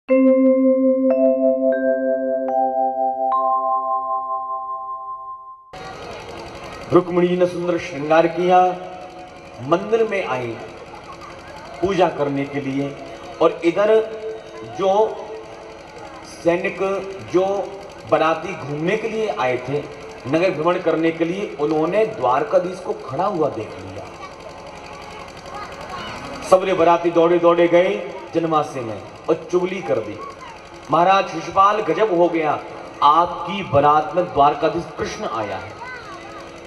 रुक्मिणी जी ने सुंदर श्रृंगार किया, मंदिर में आई पूजा करने के लिए। और इधर जो सैनिक, जो बराती घूमने के लिए आए थे, नगर भ्रमण करने के लिए, उन्होंने द्वारकाधीश को खड़ा हुआ देख लिया। सबरे बराती दौड़े दौड़े गए जनमासे में और चुगली कर दी। महाराज शिशुपाल गजब हो गया, आपकी बारात में द्वारकाधीश कृष्ण आया है।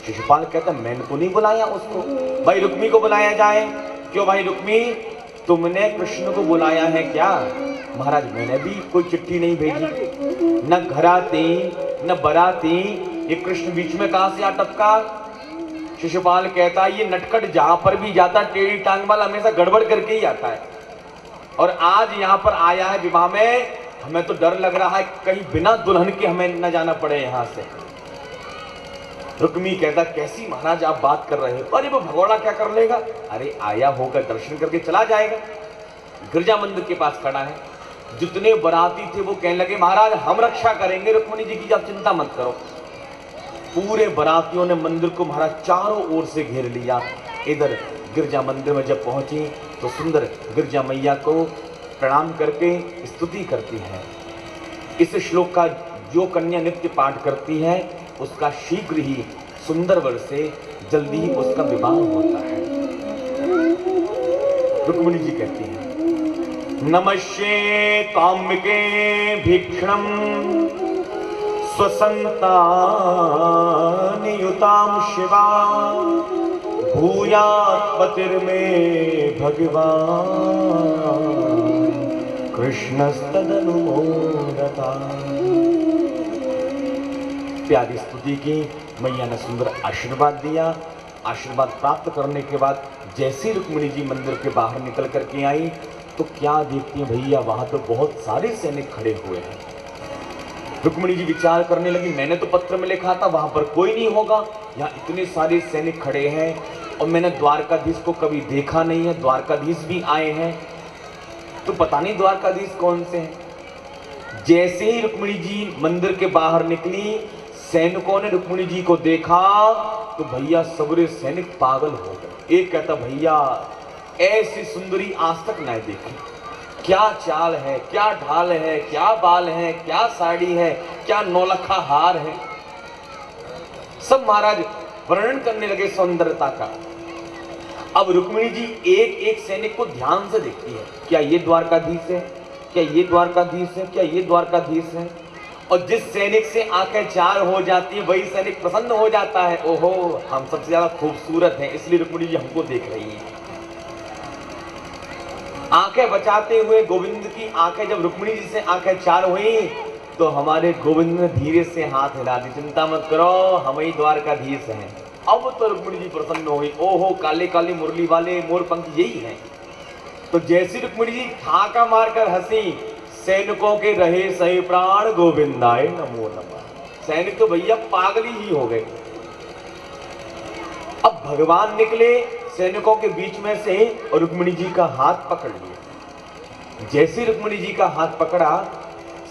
शिशुपाल कहता मैंने तो नहीं बुलाया उसको, भाई रुक्मी को बुलाया जाए। क्यों भाई रुक्मी, तुमने कृष्ण को बुलाया है क्या? महाराज मैंने भी कोई चिट्ठी नहीं भेजी, न घराती न बराती, ये कृष्ण बीच में कहां से आ टपका? शिशुपाल कहता ये नटखट जहां पर भी जाता टेढ़ी टांग वाला हमेशा गड़बड़ करके ही आता है, और आज यहां पर आया है विवाह में, हमें तो डर लग रहा है कहीं बिना दुल्हन के हमें न जाना पड़े यहां से। रुक्मी कहता कैसी महाराज आप बात कर रहे हो? अरे वो भगोड़ा क्या कर लेगा? अरे आया होगा दर्शन करके चला जाएगा। गिरजा मंदिर के पास खड़ा है, जितने बराती थे वो कहने लगे महाराज हम रक्षा करेंगे रुक्मिणी जी की, आप चिंता मत करो। पूरे बरातियों ने मंदिर को महाराज चारों ओर से घेर लिया। इधर गिरजा मंदिर में जब पहुंची तो सुंदर गिरजा मैया को प्रणाम करके स्तुति करती है। इस श्लोक का जो कन्या नित्य पाठ करती है उसका शीघ्र ही सुंदर वर से जल्दी ही उसका विवाह होता है। रुक्मिणी जी कहती हैं नमस्ये काम्यके भीक्षणम स्वसंतान युताम शिवा भूयात् पतिर्मे भगवान कृष्णस्तदनुमोदता। प्यारी स्तुति की, मैया ने सुंदर आशीर्वाद दिया। आशीर्वाद प्राप्त करने के बाद जैसे रुक्मिणी जी मंदिर के बाहर निकल करके आई तो क्या देखती हैं भैया, वहां तो बहुत सारे सैनिक खड़े हुए हैं। रुक्मिणी जी विचार करने लगी मैंने तो पत्र में लिखा था वहां पर कोई नहीं होगा, यहाँ इतने सारे सैनिक खड़े हैं और मैंने द्वारकाधीश को कभी देखा नहीं है, द्वारकाधीश भी आए हैं तो पता नहीं द्वारकाधीश कौन से हैं। जैसे ही रुक्मिणी जी मंदिर के बाहर निकली, सैनिकों ने रुक्मिणी जी को देखा तो भैया सबरे सैनिक पागल हो गए। एक कहता भैया ऐसी सुंदरी आज तक नहीं देखी, क्या चाल है, क्या ढाल है, क्या बाल है, क्या साड़ी है, क्या नौलखा हार है। सब महाराज वर्णन करने लगे सौंदर्यता का। अब रुक्मिणी जी एक एक सैनिक को ध्यान से देखती है, क्या ये द्वारकाधीश है, क्या ये द्वारकाधीश है, क्या ये द्वारकाधीश है। और जिस सैनिक से आंखें चार हो जाती है वही सैनिक प्रसन्न हो जाता है, ओहो हम सबसे ज्यादा खूबसूरत हैं इसलिए रुक्मिणी जी हमको देख रही है। आंखें बचाते हुए गोविंद की आंखें जब रुक्मिणी जी से आंखें चार हुई तो हमारे गोविंद ने धीरे से हाथ हिला दी, चिंता मत करो हम ही द्वारकाधीश हैं। अब तो रुक्मिणी जी प्रसन्न हो गई, ओहो काले काले मुरली वाले मोर पंख यही हैं। तो जैसी रुक्मिणी जी ठाका मारकर हंसी, सैनिकों के रहे सही प्राण गोविंदाय नमो नमः। सैनिक तो भैया पागल ही हो गए। अब भगवान निकले सैनिकों के बीच में से और रुक्मिणी जी का हाथ पकड़ लिया। जैसे रुक्मिणी जी का हाथ पकड़ा,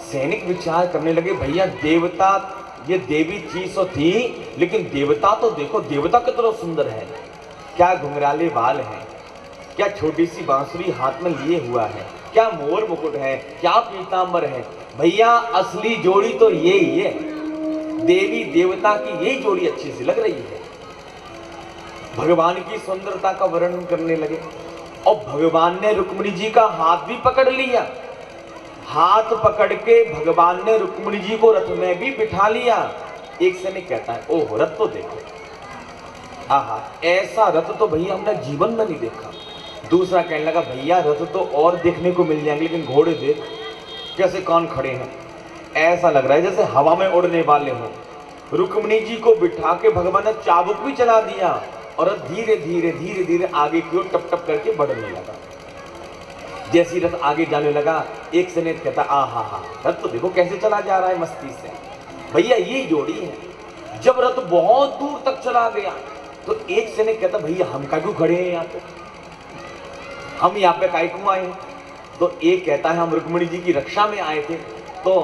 सैनिक विचार करने लगे भैया देवता, ये देवी चीज तो थी लेकिन देवता तो देखो, देवता कितना सुंदर है, क्या घुंघराले बाल हैं, क्या छोटी सी बांसुरी हाथ में लिए हुआ है, क्या मोर मुकुट है, क्या पीतांबर है। भैया असली जोड़ी तो ये ही है, देवी देवता की यही जोड़ी अच्छी सी लग रही है। भगवान की सुंदरता का वर्णन करने लगे और भगवान ने रुक्मिणी जी का हाथ भी पकड़ लिया। हाथ पकड़ के भगवान ने रुक्मिणी जी को रथ में भी बिठा लिया। एक सैनिक कहता है ओह रथ तो देखो, आहा ऐसा रथ तो भैया हमने जीवन में नहीं देखा। दूसरा कहने लगा भैया रथ तो और देखने को मिल जाएंगे लेकिन घोड़े देख कैसे कान खड़े हैं, ऐसा लग रहा है जैसे हवा में उड़ने वाले हों। रुक्मिणी जी को बिठा के भगवान ने चाबुक भी चला दिया और धीरे धीरे धीरे धीरे आगे की ओर टप टप करके बढ़ने लगा। जैसी रथ आगे जाने लगा, एक सैनिक कहता आहा हा रथ तो देखो कैसे चला जा रहा है मस्ती से। भैया ये जोड़ी है। जब रथ बहुत दूर तक चला गया तो एक सैनिक कहता भैया हम क्यों खड़े हैं यहाँ पे, हम यहाँ पे काहे क्यों आए हैं। तो एक कहता है हम रुक्मिणी जी की रक्षा में आए थे। तो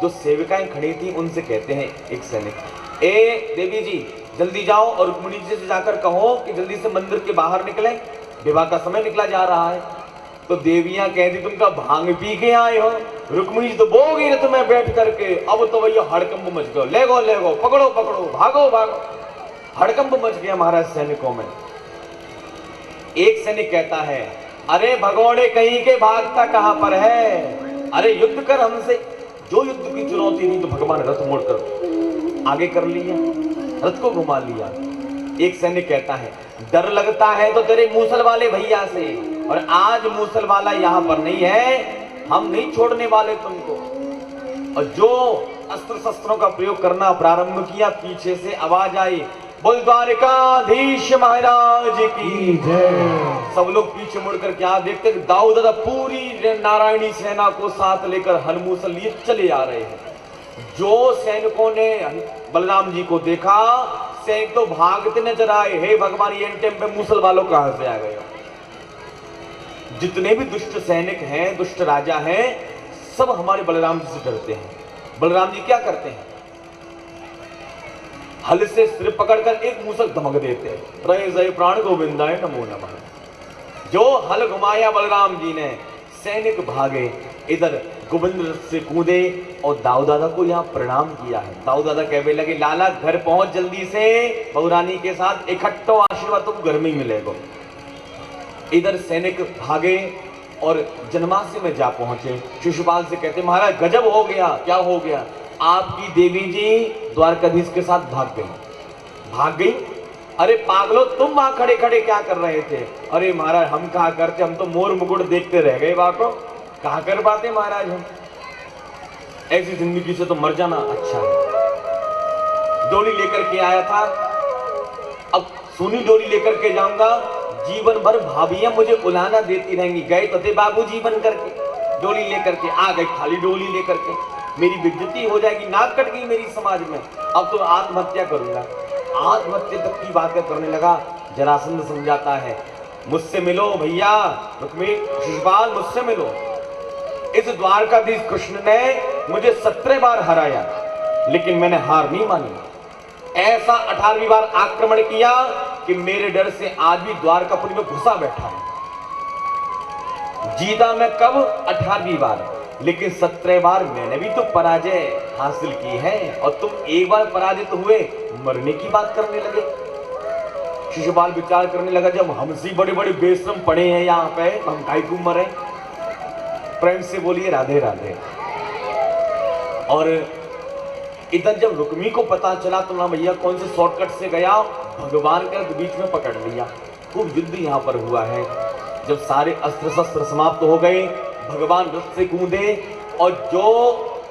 जो सेविकाएं खड़ी थी उनसे कहते हैं एक सैनिक, ए देवी जी जल्दी जाओ और रुक्मिणी जी से जाकर कहो कि जल्दी से मंदिर के बाहर निकले, विवाह का समय निकला जा रहा है। तो देवियां कहती तुम का भांग पी के आए हो, रुक्मिणी जी तो बो गई रथ में बैठ करके, अब तो भैया हड़कंप मच गया, ले गो पकड़ो पकड़ो भागो भागो, हड़कंप मच गया महाराज सैनिकों में। एक सैनिक कहता है अरे भगोड़े कहीं के भागता कहां पर है, अरे युद्ध कर हमसे। जो युद्ध की चुनौती नहीं तो भगवान रथ मोड़कर आगे कर लिया, रथ को घुमा लिया। एक सैनिक कहता है डर लगता है तो तेरे मूसल वाले भैया से, और आज मूसल वाला यहां पर नहीं है, हम नहीं छोड़ने वाले तुमको। और जो अस्त्र शस्त्रों का प्रयोग करना प्रारंभ किया, पीछे से आवाज आई, बोल द्वारिकाधीश महाराज की जय। सब लोग पीछे मुड़कर क्या देखते कि दाऊद दादा पूरी नारायणी सेना को साथ लेकर हलमूसल लिए चले आ रहे हैं। जो सैनिकों ने बलराम जी को देखा, सैनिक तो भागते नजर आए, हे भगवान ये टाइम पे मूसल वालों कहां से आ गए। जितने भी दुष्ट सैनिक हैं, दुष्ट राजा हैं, सब हमारे बलराम जी से डरते हैं। बलराम जी क्या करते हैं, हल से सिर पकड़कर एक मूसक धमक देते हैं, रहे जय प्राण गोविंदाय नमो नमः। जो हल घुमाया बलराम जी ने, सैनिक भागे, इधर गोविंद रथ से कूदे और दाऊ दादा को यहाँ प्रणाम किया है। दाऊ दादा कहने लगे लाला घर पहुंच जल्दी से, बहुरानी के साथ इकट्ठो आशीर्वाद तुमको घर में ही मिलेगा। इधर सैनिक भागे और जनमासी में जा पहुंचे। शिशुपाल से कहते महाराज गजब हो गया। क्या हो गया, आपकी देवी जी द्वारकाधीश के साथ भाग गई। अरे पागलो तुम वहां खड़े खड़े क्या कर रहे थे। अरे महाराज हम कहा करते, हम तो मोर मुकुट देखते रह गए, बाको कहा कर पाते महाराज हम, ऐसी जिंदगी से तो मर जाना अच्छा है। डोली लेकर के आया था, अब सुनी डोली लेकर के जाऊंगा, जीवन भर भाभियां मुझे उलाना देती रहेंगी, गए तो थे बाबू जीवन करके, डोली लेकर के आ गए, खाली डोली लेकर के, मेरी बेइज्जती हो जाएगी, नाक कट गई मेरी समाज में, अब तो आत्महत्या करूंगा। आत्महत्या तक की बातें करने लगा। जरासंध समझाता है मुझसे मिलो भैया, रुक्मिणी शिशुपाल मुझसे मिलो। इस द्वारकाधीश कृष्ण ने मुझे 17 बार हराया, लेकिन मैंने हार नहीं मानी। ऐसा 18वीं बार आक्रमण किया कि मेरे डर से आज भी द्वारकापुरी में घुसा बैठा है। जीता मैं कब, 18वीं बार, लेकिन 17 बार मैंने भी तो पराजय हासिल की है, और तुम एक बार पराजित हुए मरने की बात करने लगे। शिशुपाल विचार करने लगा जब हमसे बड़े बड़े बेशरम पड़े हैं यहाँ पे, हम काहे क्यों मरे। प्रेम से बोलिए राधे राधे। और इधर जब रुक्मी को पता चला तो ना भैया कौन से शॉर्टकट से गया, भगवान का बीच में पकड़ लिया। खूब युद्ध यहाँ पर हुआ है। जब सारे अस्त्र शस्त्र समाप्त हो गए, भगवान रथ से कूदे और जो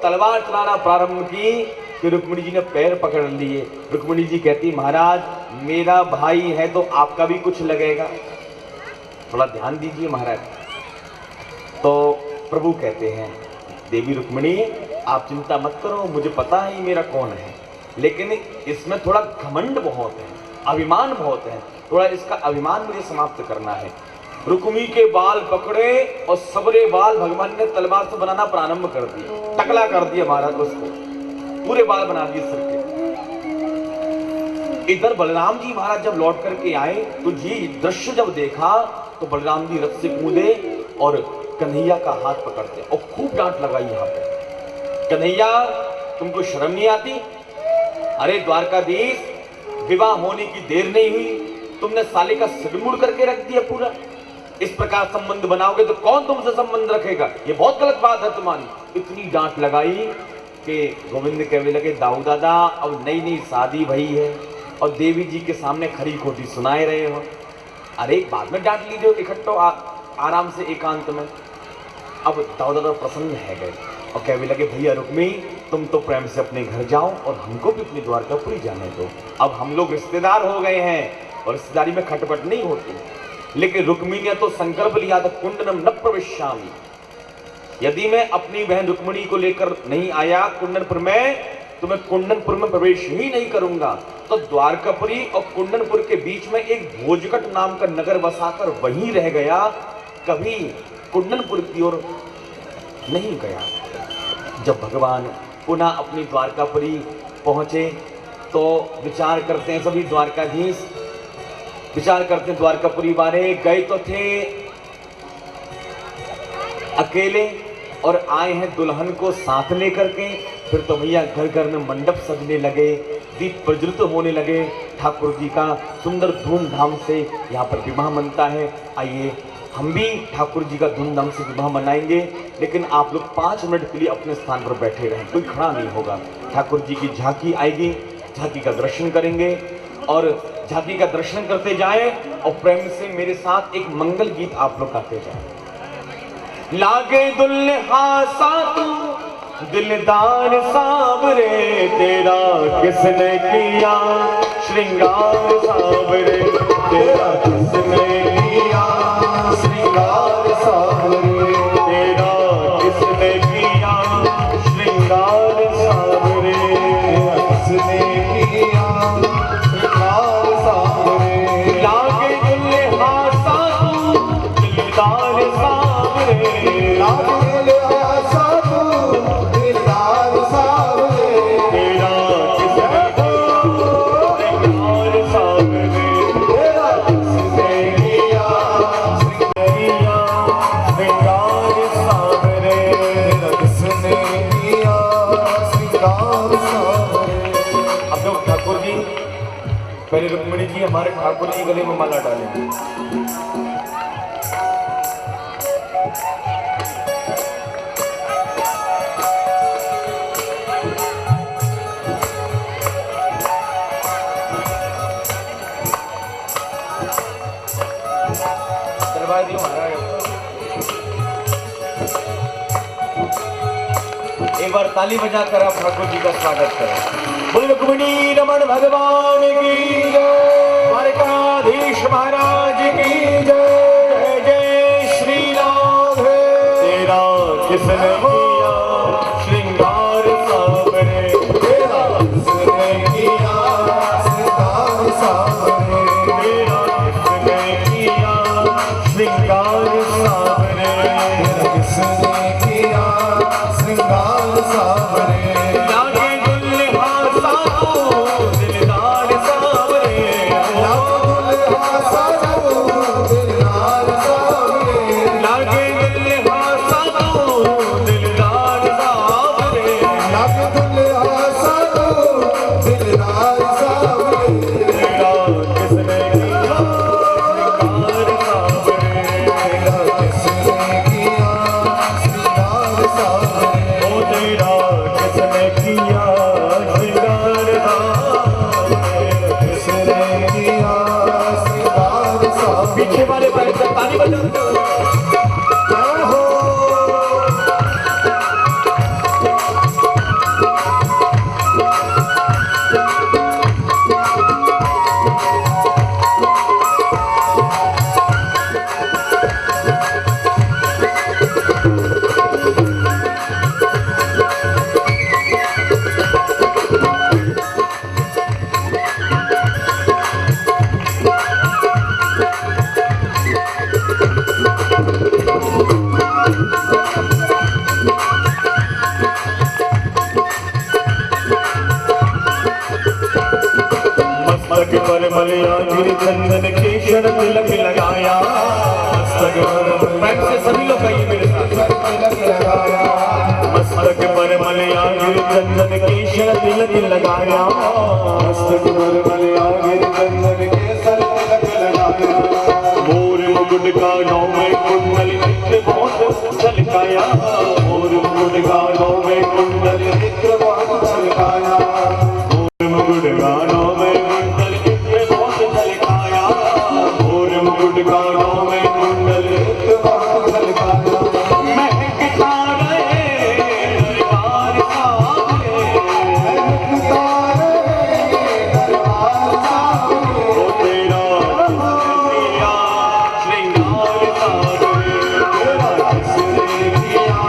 तलवार चलाना प्रारंभ की कि रुक्मिणी जी ने पैर पकड़ लिए। रुक्मिणी जी कहती महाराज मेरा भाई है तो आपका भी कुछ लगेगा, थोड़ा ध्यान दीजिए महाराज। तो प्रभु कहते हैं देवी रुक्मिणी आप चिंता मत करो, मुझे पता है ये मेरा कौन है, लेकिन इसमें थोड़ा घमंड बहुत है, अभिमान बहुत है, थोड़ा इसका अभिमान मुझे समाप्त करना है। रुक्मी के बाल पकड़े और सबरे बाल भगवान ने तलवार से बनाना प्रारंभ कर दिए, टकला कर दिया महाराज, उसको पूरे बाल बना दिए सिर के। इधर बलराम जी महाराज जब लौट करके आए तो ये दृश्य जब देखा तो बलराम जी रथ से कूदे और कन्हैया का हाथ पकड़ते और खूब डांट लगाई यहाँ पे, कन्हैया तुमको शर्म नहीं आती, अरे द्वारकाधीश विवाह होने की देर नहीं हुई, तुमने साले का सिर मुड़ करके रख दिया पूरा, इस प्रकार संबंध बनाओगे तो कौन तुमसे संबंध रखेगा, ये बहुत गलत बात है तुम्हारी। इतनी डांट लगाई कि गोविंद कहने लगे दाऊ दादा अब नई नई शादी भई है और देवी जी के सामने खरी खोटी सुनाए रहे हो, अरे बाद में डांट लीजिए इकट्ठो आराम से एकांत में। अब दाऊ दादा प्रसन्न है गए और कहने लगे भैया रुक्मी तुम तो प्रेम से अपने घर जाओ और हमको भी अपनी द्वारकापुरी जाने दो, अब हम लोग रिश्तेदार हो गए हैं और रिश्तेदारी में खटपट नहीं होती। लेकिन रुक्मी ने तो संकल्प लिया था कुंडनम न प्रविश्यामि, यदि मैं अपनी बहन रुक्मिणी को लेकर नहीं आया कुंडनपुर में तो मैं कुंडनपुर में प्रवेश ही नहीं करूंगा। तो द्वारकापुरी और कुंडनपुर के बीच में एक भोजकट नाम का नगर बसाकर वहीं रह गया। कभी कुंडनपुर की ओर नहीं गया। जब भगवान पुनः अपनी द्वारकापुरी पहुंचे तो विचार करते हैं सभी द्वारकाधीश, विचार करते हैं द्वारकापुरी वाले गए तो थे अकेले और आए हैं दुल्हन को साथ लेकर के। फिर तो भैया घर घर में मंडप सजने लगे, दीप प्रज्वलित होने लगे, ठाकुर जी का सुंदर धूमधाम से यहाँ पर विवाह मनता है। आइए हम भी ठाकुर जी का धूमधाम से विवाह मनाएंगे, लेकिन आप लोग 5 मिनट के लिए अपने स्थान पर बैठे रहें, कोई खड़ा नहीं होगा। ठाकुर जी की झांकी आएगी, झांकी का दर्शन करेंगे और झांकी का दर्शन करते जाएं और प्रेम से मेरे साथ एक मंगल गीत आप लोग गाते जाएं। लागे दुल्हा सातू दिलदार सावरे, तेरा किसने किया श्रृंगार सावरे, तेरा किसने किया श्रृंगार सावरे, तेरा किसने किया श्रृंगार सावरे, किसने किया श्रृंगार सावरे। लागे दुल्हा सातू दिलदार सावरे, लागे पहले रुक्मिणी जी हमारे ठाकुर जी गले में माला डालेंगे। दरबार जी महाराज एक बार ताली बजाकर आप ठाकुर जी का स्वागत करें। बोल रुक्मिणी रमण भगवान की जय, द्वारकाधीश महाराज की जय। जय श्री राम। तेरा किसने किया श्रृंगार सावरे, तेरा किसने किया श्रृंगार सावरे, तेरा किसने किया श्रृंगार सावरे, तेरा किसने किया श्रृंगार सावरे। पीछे वाले पैर से ताली बजाते हो। मस्तक पर मलयागिरी चंदन केशर तिलक लगाया, मस्तक पर से सभी लोग कहिए मेरे साथ, तिलक लगाया। मस्तक पर मलयागिरी चंदन केशर तिलक लगाया, मस्तक पर मलयागिरी चंदन केशर तिलक लगाया। मोर मुकुट का नौ में कुंडल नित्य बहुत झलकाया, मोर मुकुट का नौ में कुंडल नित्य बहुत झलकाया, मोर मुकुट का नौ में गानों में कुंडल बहुत झलकाया। महकता रहे दरबार सावरे, महकता रहे दरबार सावरे, ओ तेरा किसने किया श्रृंगार सावरे, तेरा किसने किया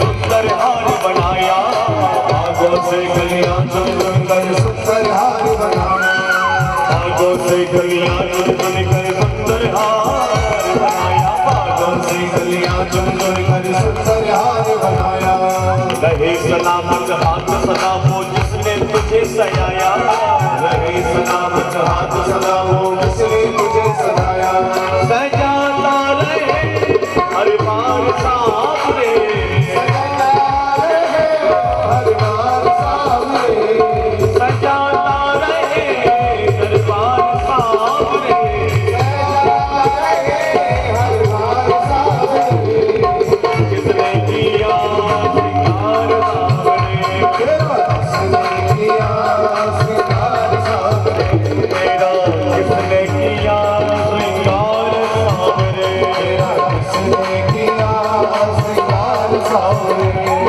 सुंदर हार बनाया, भागों से गलियां चुन चुन कर सुंदर हार बनाया, भागों से गलियां चुन चुन कर सुंदर हार बनाया, भागों से गलियां चुन चुन कर सुंदर हार बनाया। रहे सलामत हाथ सदा वो जिसने तुझे सजाया, रहे सलामत हाथ सदा वो जिसने तुझे सजाया। सजाता रहे हर बार सामने, सजाता रहे हर बार सामने, सजाता रहे हर बार सामने, सजाता रहे हर बार सामने। किसने किया श्रृंगार सामने, किसने किया श्रृंगार सामने, मेरा किसने किया श्रृंगार सामने, मेरा किसने किया श्रृंगार सामने।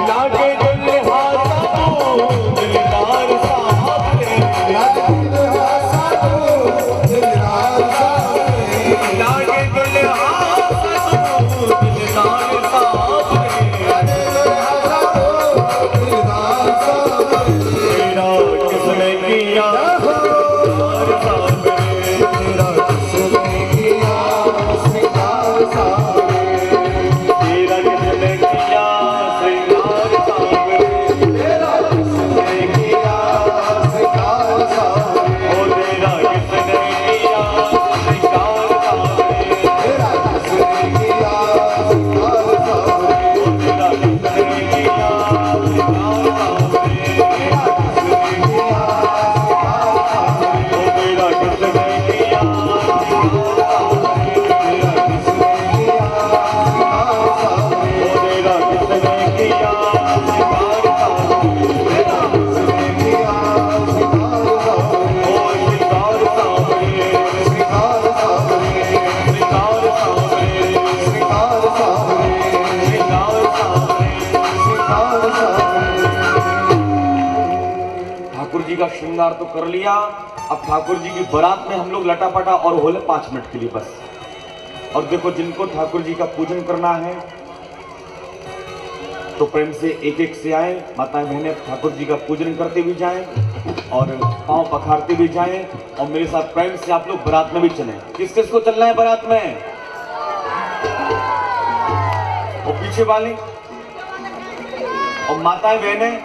लागे दुल्हा साधु दिलदार सामने, लागे दुल्हा साधु दिलदार सामने, लागे दुल्हा साधु दिलदार सामने, लागे दुल्हा साधु दिलदार सामने। मेरा किसने किया श्रृंगार सामने, मेरा किसने किया श्रृंगार सामने, तेरा किसने किया श्रृंगार सामने, तेरा किसने किया श्रृंगार सामने, ओ तेरा किसने किया श्रृंगार सामने, तेरा किसने किया श्रृंगार सामने, ओ तेरा किसने किया श्रृंगार सामने, तेरा किसने किया श्रृंगार सामने, ओ तेरा किसने किया श्रृंगार सामने, तेरा किसने किया श्रृंगार सामने, ओ तेरा किसने किया श्रृंगार सामने, तेरा किसने किया श्रृंगार सामने, ओ श्रृंगार सामने, श्रृंगार सामने, श्रृंगार सामने, श्रृंगार सामने, श्रृंगार सामने, श्रृंगार सामने। ठाकुर जी का श्रृंगार तो कर लिया, अब ठाकुर जी की बारात में हम लोग लटापटा और होले 5 मिनट के लिए बस। और देखो जिनको ठाकुर जी का पूजन करना है तो प्रेम से एक एक से आए, माताएं बहनें ठाकुर जी का पूजन करते भी जाएं और पांव पखारते भी जाएं, और मेरे साथ प्रेम से आप लोग बारात में भी चलें। किस किस को चलना है बारात में? वो पीछे वाले और माताएं बहनें,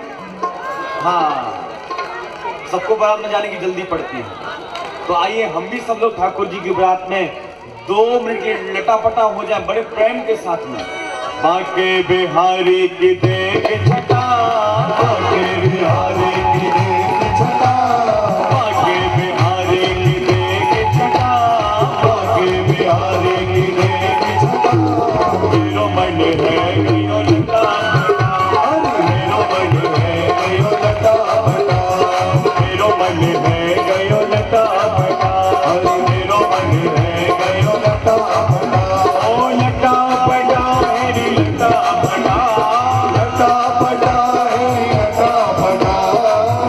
हाँ सबको बारात में जाने की जल्दी पड़ती है। तो आइए हम भी सब लोग ठाकुर जी की बारात में 2 मिनट की लटापटा हो जाए बड़े प्रेम के साथ में। बाके बिहारी की देख छटा, बाके बिहारी की देख छटा, बाके बिहारी की देख छटा, बाके बिहारी की देख छटा। मेरो मन है गयो लटा बटा, मेरो मन है गयो लटा बटा, मेरो मन है गयो लटा बटा, मेरो मन है गयो लटा बटा। ओ लटा बटा मेरी लटा बटा, लटा बटा मेरी लटा बटा,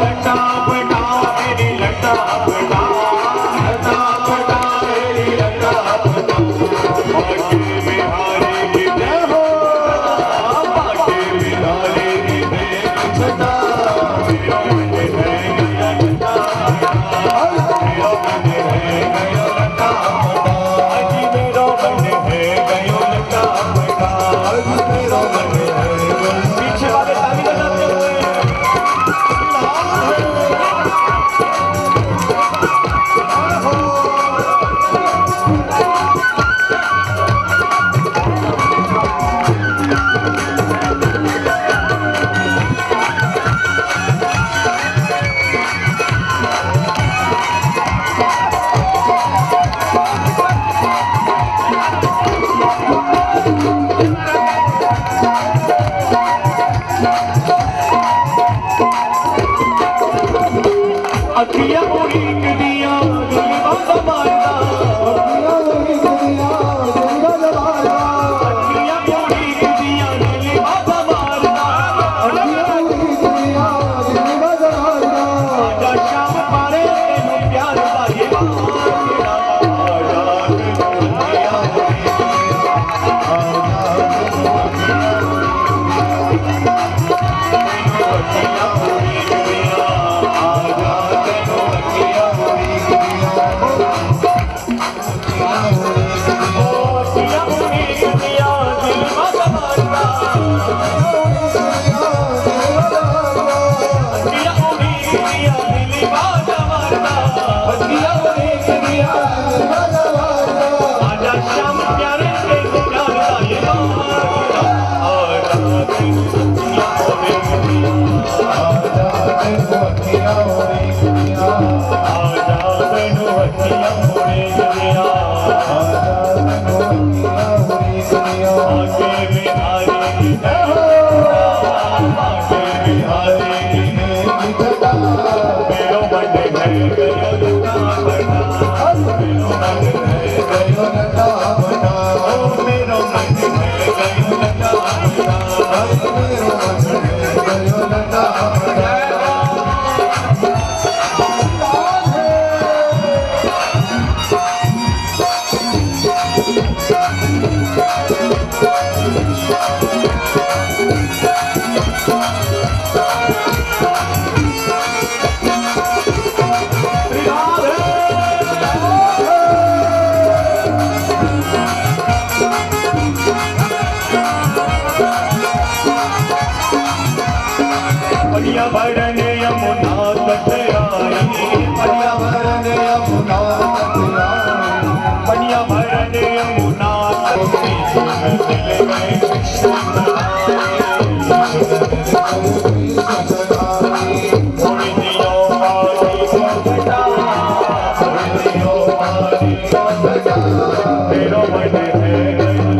लटा बटा मेरी लटा बटा, लटा बटा मेरी लटा बटा। बाके बिहारी की जय हो, बाके बिहारी की देख छटा, मेरो मन है गया लटा बटा, मेरो मन है गया लटा बटा, अजी मेरो मन है गयो लटा बटा, अजी मेरो मन है। पीछे वाले ताली बजाते हुए अखियां उड़ी दिया दिलवा मारदा, अखियां उड़ी दिया दिलवा मारदा, अखियां उड़ी दिया दिलवा मारदा, अखियां उड़ी दिया दिलवा मारदा। आजा शाम पारे तेनू प्यार दा ये आजा आजा पर्यावरण यमुना तट आई, पर्यावरण यमुना तट आई, पर्यावरण यमुना तट मिल गए कृष्ण थोड़ी दियो मारी को घटा, थोड़ी दियो मारी को घटा, तेरो मन है लता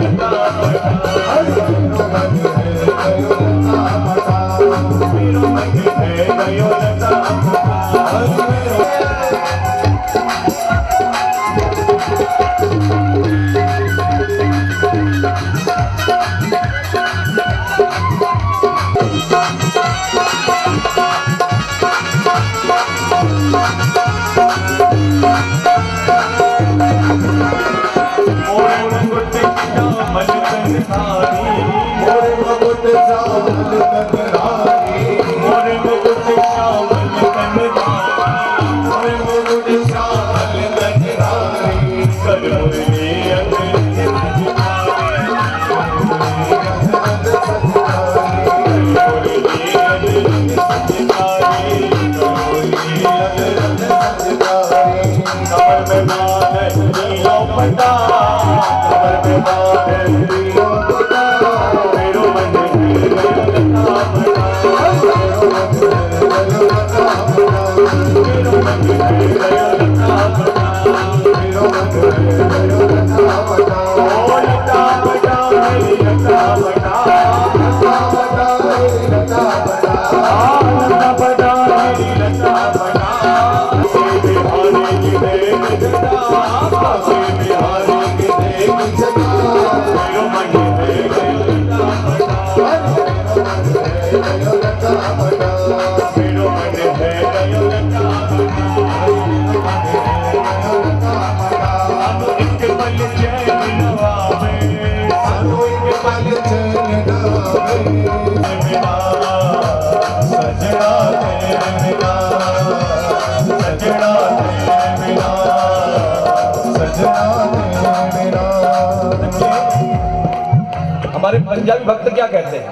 हमारे पंजाबी भक्त क्या कहते हैं,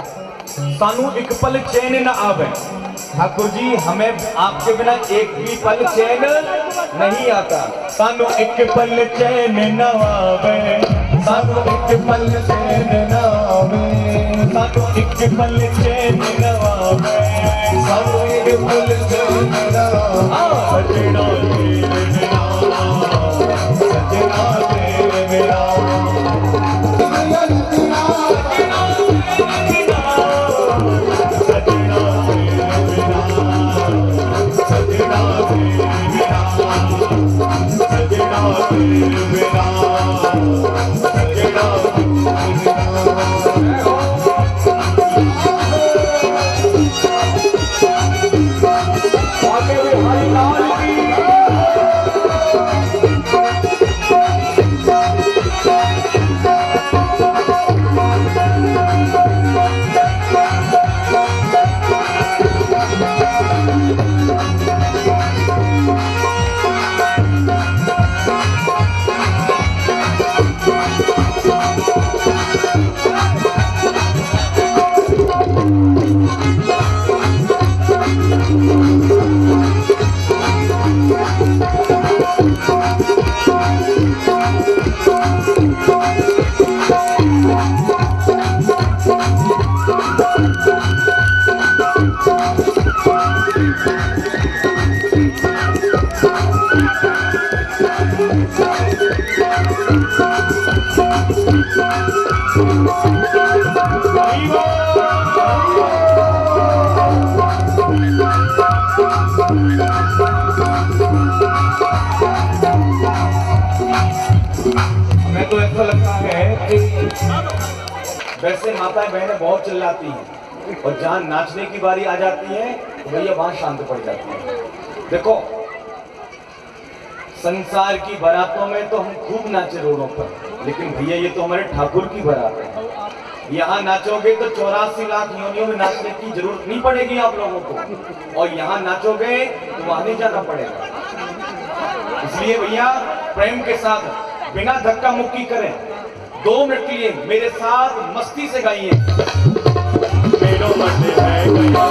सानू एक पल चैन न आवे। ठाकुर जी हमें आपके बिना एक भी पल चैन नहीं आता। सानू एक पल चैन न आवे, सानू एक पल चैन न आवे, सानू एक पल चैन न आवे, सानू एक पल चैन न आवे। सजना तेरे बिना, सजना तेरे बिना, Viva! वैसे माताएं बहनें बहुत चिल्लाती हैं और जहां नाचने की बारी आ जाती है तो भैया वहां शांत पड़ जाती है। देखो, संसार की बारातों में तो हम खूब नाचे रोडों पर, लेकिन भैया ये तो हमारे ठाकुर की बारात है। यहाँ नाचोगे तो 84 लाख योनियों में नाचने की जरूरत नहीं पड़ेगी आप लोगों को, और यहाँ नाचोगे तो वहां नहीं जाना पड़ेगा। इसलिए भैया प्रेम के साथ बिना धक्का मुक्की करें 2 मिनट के लिए मेरे साथ मस्ती से गाइए। मेरो मन है गया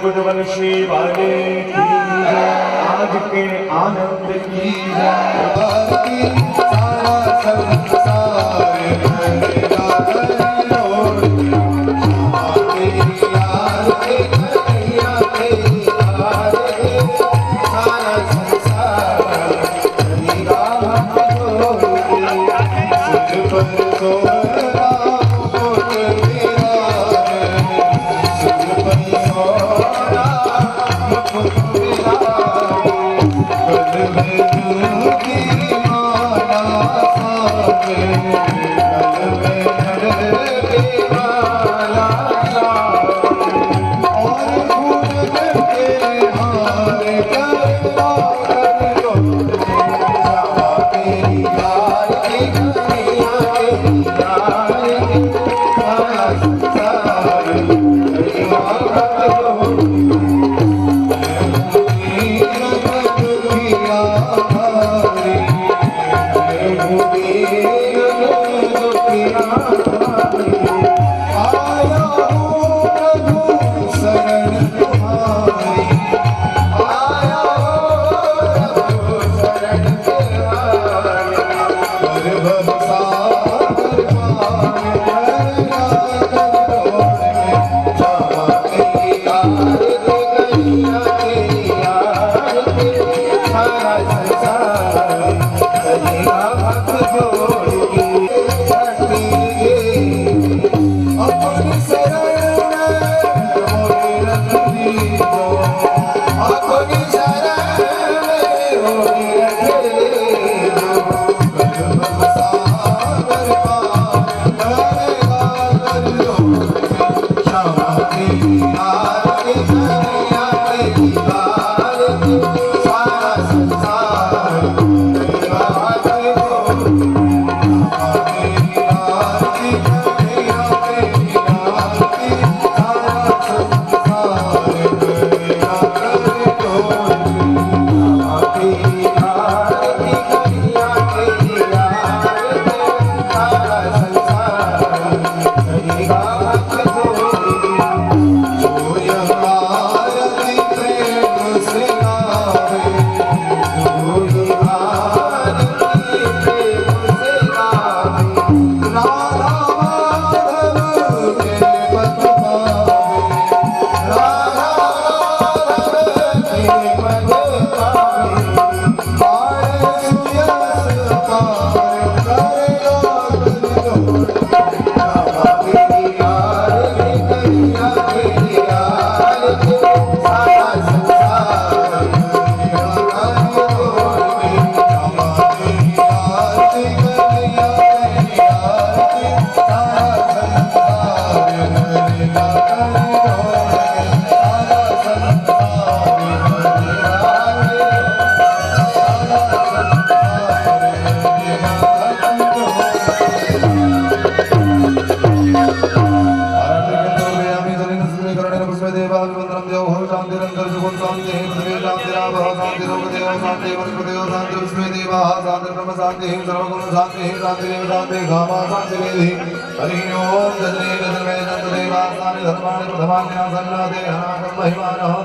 मेरो मन है श्री वाले की आज के आनंद की सारा संसार Oh देवाभिवन्दनं देव शान्तिरन्तर् सुखं शान्तिः पृथ्वी शान्तिरावः शान्तिरोगदेव शान्तिः वनस्पतयो शान्तिः विश्वे देवाः शान्तिर्ब्रह्म शान्तिः सर्वगुण शान्तिः शान्तिरेव शान्तिः कामा शान्तिरेधिः हरिः ओम् गजने गजमे दन्तदेवासानि धर्माणि प्रथमान्या सन्नादे अनाकं महिमानः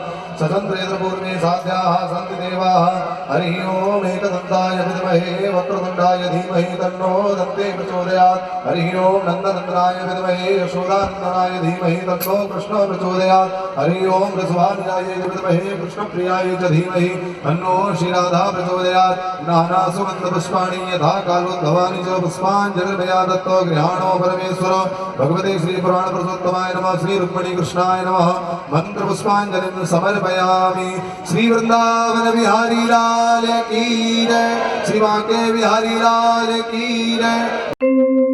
सचन्द्रेन्द्रपूर्वे साध्याः सन्ति देवाः हरिः ओम् एकदन्ताय विद्महे वक्रतुण्डाय धीमहि तन्नो दन्ते प्रचोदयात् हरिः ओम् नन्दनन्दनाय विद्महे यशोदानन्दनाय धीमहि तन्नो कृष्णो प्रचोदयात् हरिः ओम् ऋषभानुजाय विद्महे कृष्णप्रियाय च धीमहि तन्नो श्रीराधा प्रचोदयात् नानासुगन्धपुष्पाणि यथा कालोद्भवानि च पुष्पाञ्जलिर्मया दत्तो गृहाणो परमेश्वर भगवते श्रीपुराणपुरुषोत्तमाय नमः श्रीरुक्मिणी कृष्णाय नमः मन्त्रपुष्पाञ्जलिं समर्पयामि। श्री वृंदावन बिहारी लाल की जय, श्री बांके बिहारी लाल की जय।